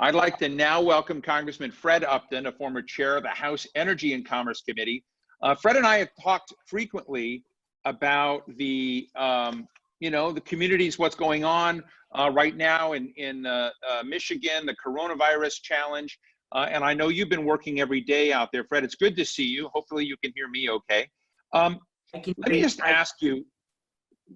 I'd like to now welcome Congressman Fred Upton, a former chair of the House Energy and Commerce Committee. Fred and I have talked frequently about the, the communities, what's going on right now in Michigan, the coronavirus challenge. And I know you've been working every day out there, Fred. It's good to see you. Hopefully you can hear me okay. Let me just ask you,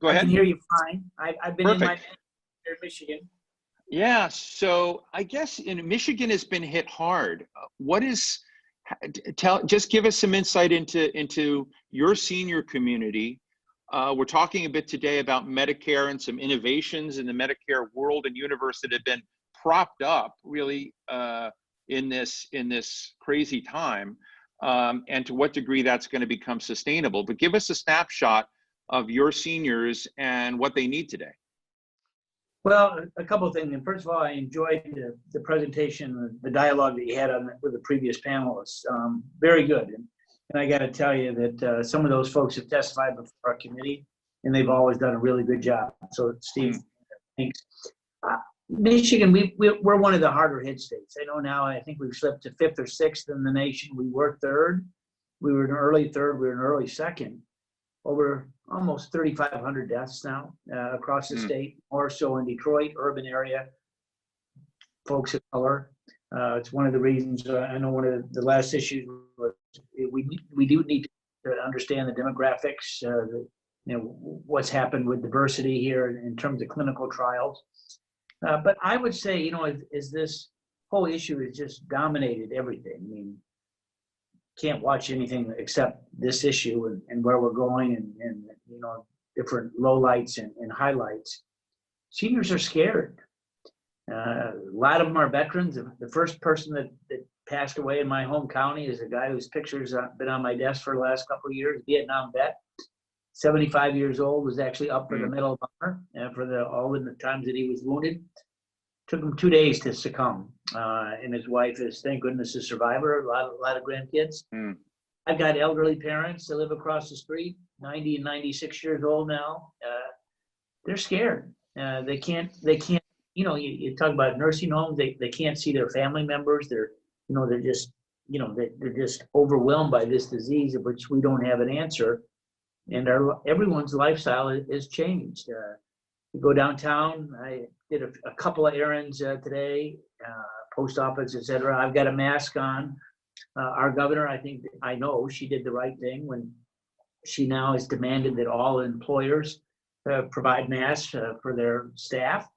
go ahead. I can hear you fine. I've been Perfect. in Michigan. Yeah, so I guess in Michigan has been hit hard. Just give us some insight into your senior community. We're talking a bit today about Medicare and some innovations in the Medicare world and universe that have been propped up really in this crazy time, and to what degree that's going to become sustainable. But give us a snapshot of your seniors and what they need today. Well, a couple of things. And first of all, I enjoyed the presentation, the dialogue that you had with the previous panelists. Very good. And I got to tell you that some of those folks have testified before our committee, and they've always done a really good job. So, Steve, thanks. Michigan, we're one of the harder hit states. I know now, I think we've slipped to 5th or 6th in the nation. We were 3rd. We were an early 3rd. We were an early 2nd. Over almost 3,500 deaths now across the state, more so in Detroit, urban area, folks of color. It's one of the reasons I know one of the last issues was we do need to understand the demographics, what's happened with diversity here in terms of clinical trials. But I would say, as this whole issue has just dominated everything. I mean, can't watch anything except this issue and where we're going and different lowlights and highlights. Seniors are scared. A lot of them are veterans. The first person that passed away in my home county is a guy whose picture's been on my desk for the last couple of years, Vietnam vet, 75 years old, was actually up for the Medal of Honor for all the times that he was wounded. Took him 2 days to succumb, and his wife is, thank goodness, a survivor. A lot of grandkids. I've got elderly parents that live across the street, 90 and 96 years old now. They're scared. They can't. You talk about nursing homes. They can't see their family members. They're just overwhelmed by this disease of which we don't have an answer, and everyone's lifestyle is changed. You go downtown. I did a couple of errands today, post office, etc. I've got a mask on. Our governor, I know she did the right thing when she now has demanded that all employers provide masks for their staff,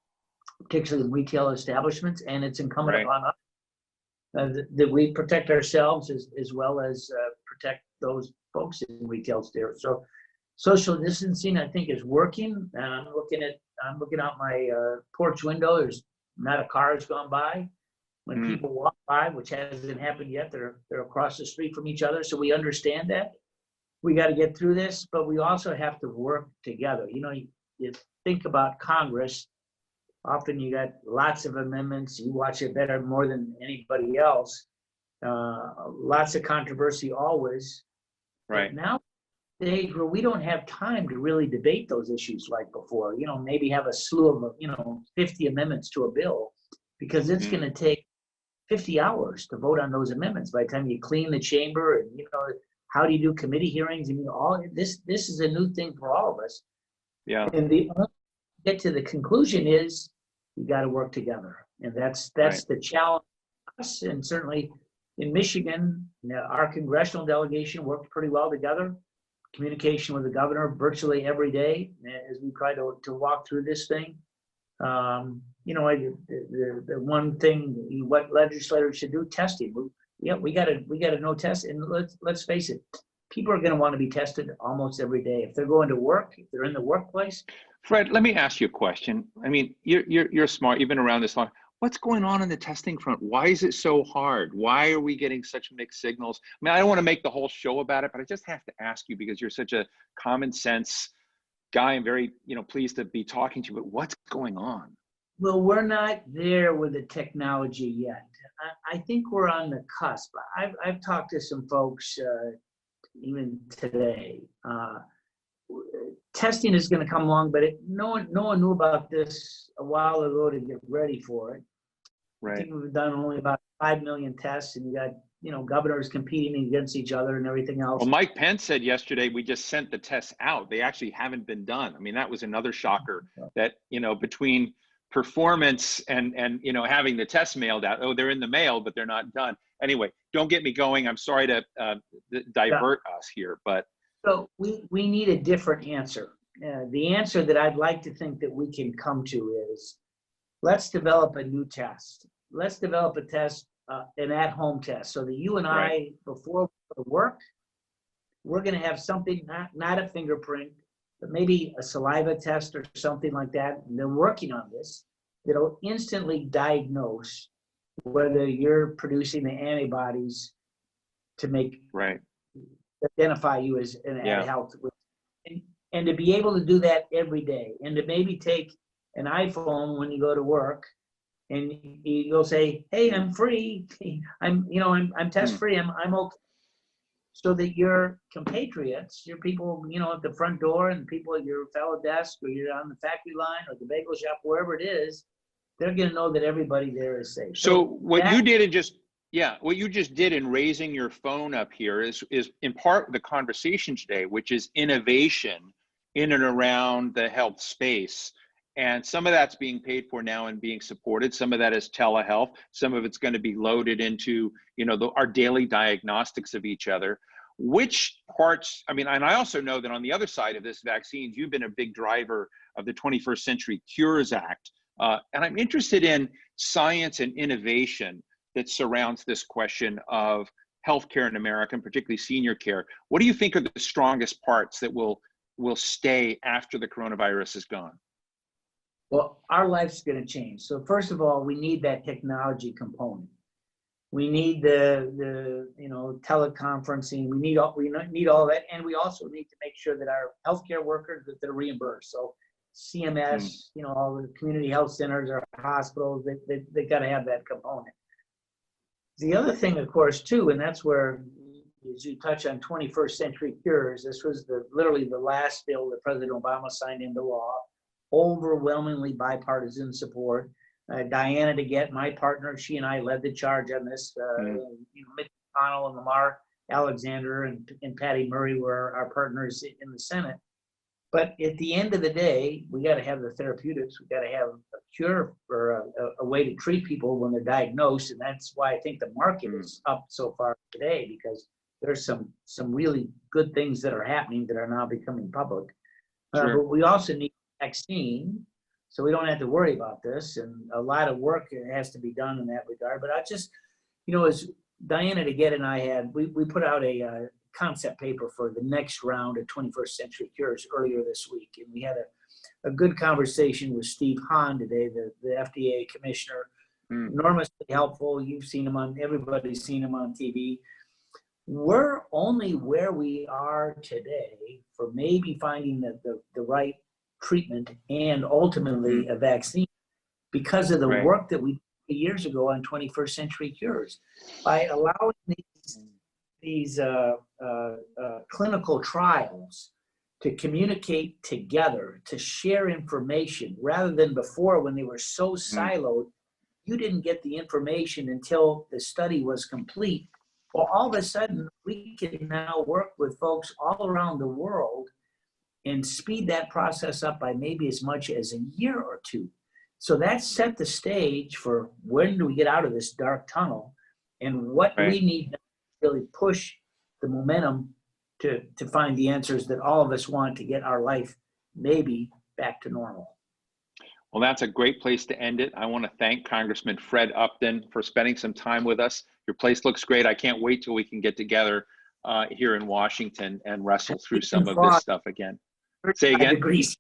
particularly in retail establishments, and it's incumbent upon us that we protect ourselves as well as protect those folks in retail stores. So social distancing, I think, is working. I'm looking out my porch window. There's not a car has gone by. When people walk by, which hasn't happened yet, they're across the street from each other. So we understand that. We got to get through this, but we also have to work together. You think about Congress, often you got lots of amendments. You watch it better more than anybody else. Lots of controversy always. Right. But now, days where we don't have time to really debate those issues like before, maybe have a slew of, 50 amendments to a bill, because it's going to take 50 hours to vote on those amendments by the time you clean the chamber and, how do you do committee hearings? I mean, all this is a new thing for all of us. Yeah. And the only get to the conclusion is you got to work together. And that's the challenge for us. And certainly in Michigan, our congressional delegation worked pretty well together. Communication with the governor virtually every day as we try to walk through this thing. The one thing what legislators should do, testing. We got to know test, and let's face it, people are going to want to be tested almost every day if they're going to work, if they're in the workplace. Fred, let me ask you a question. I mean, you're smart. You've been around this long. What's going on the testing front? Why is it so hard? Why are we getting such mixed signals? I mean, I don't want to make the whole show about it, but I just have to ask you because you're such a common sense guy. I'm very, pleased to be talking to you, but what's going on? Well, we're not there with the technology yet. I think we're on the cusp. I've talked to some folks even today. Testing is going to come along, but no one knew about this a while ago to get ready for it. Right. think we've done only about 5 million tests, and you got, governors competing against each other and everything else. Well, Mike Pence said yesterday, we just sent the tests out. They actually haven't been done. I mean, that was another shocker that, between performance and having the tests mailed out, oh, they're in the mail, but they're not done. Anyway, don't get me going. I'm sorry to divert us here, but. So we need a different answer. The answer that I'd like to think that we can come to is, let's develop a new test. Let's develop a test, an at-home test, so that you and I, before we go to work, we're going to have something, not a fingerprint, but maybe a saliva test or something like that. And they're working on this. That'll instantly diagnose whether you're producing the antibodies to make identify you as an at health. And to be able to do that every day, and to maybe take an iPhone when you go to work, and you'll say, "Hey, I'm free. I'm test free. I'm okay." So that your compatriots, your people, at the front door, and people at your fellow desk, or you're on the factory line or the bagel shop, wherever it is, they're going to know that everybody there is safe. So what you did what you just did in raising your phone up here is in part the conversation today, which is innovation in and around the health space. And some of that's being paid for now and being supported. Some of that is telehealth. Some of it's going to be loaded into, our daily diagnostics of each other. Which parts, and I also know that on the other side of this, vaccines, you've been a big driver of the 21st Century Cures Act. And I'm interested in science and innovation that surrounds this question of healthcare in America, and particularly senior care. What do you think are the strongest parts that will stay after the coronavirus is gone? Well, our life's going to change. So first of all, we need that technology component. We need the teleconferencing. We need all that, and we also need to make sure that our healthcare workers, that they're reimbursed. So CMS, all the community health centers, our hospitals, they got to have that component. The other thing, of course, too, and that's where, as you touch on 21st Century Cures, this was literally the last bill that President Obama signed into law. Overwhelmingly bipartisan support. Diana DeGette, my partner, she and I led the charge on this. Mitch McConnell and Lamar Alexander and Patty Murray were our partners in the Senate. But at the end of the day, we got to have the therapeutics. We got to have a cure or a way to treat people when they're diagnosed, and that's why I think the market is up so far today, because there's some really good things that are happening that are now becoming public. But we also need vaccine, so we don't have to worry about this, and a lot of work has to be done in that regard. But I just, as Diana DeGette and I had, we put out a concept paper for the next round of 21st Century Cures earlier this week, and we had a good conversation with Steve Hahn today, the FDA commissioner. Enormously helpful. You've seen him everybody's seen him on TV. We're only where we are today for maybe finding the right treatment and ultimately a vaccine because of the work that we did years ago on 21st Century Cures. By allowing these clinical trials to communicate together, to share information, rather than before when they were so siloed, you didn't get the information until the study was complete. Well, all of a sudden, we can now work with folks all around the world and speed that process up by maybe as much as a year or two. So that set the stage for when do we get out of this dark tunnel, and what we need to really push the momentum to find the answers that all of us want to get our life maybe back to normal. Well, that's a great place to end it. I want to thank Congressman Fred Upton for spending some time with us. Your place looks great. I can't wait till we can get together here in Washington and wrestle through some of this stuff again. Say again? Degrees.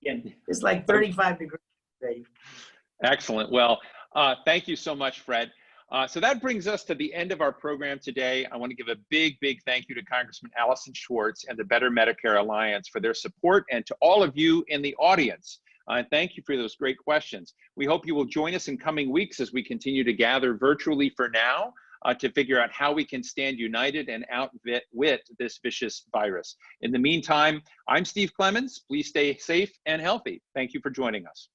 It's like 35 degrees today. Excellent. Well, thank you so much, Fred. So that brings us to the end of our program today. I want to give a big thank you to Congressman Allison Schwartz and the Better Medicare Alliance for their support, and to all of you in the audience. Thank you for those great questions. We hope you will join us in coming weeks as we continue to gather virtually for now to figure out how we can stand united and outwit this vicious virus. In the meantime, I'm Steve Clemons. Please stay safe and healthy. Thank you for joining us.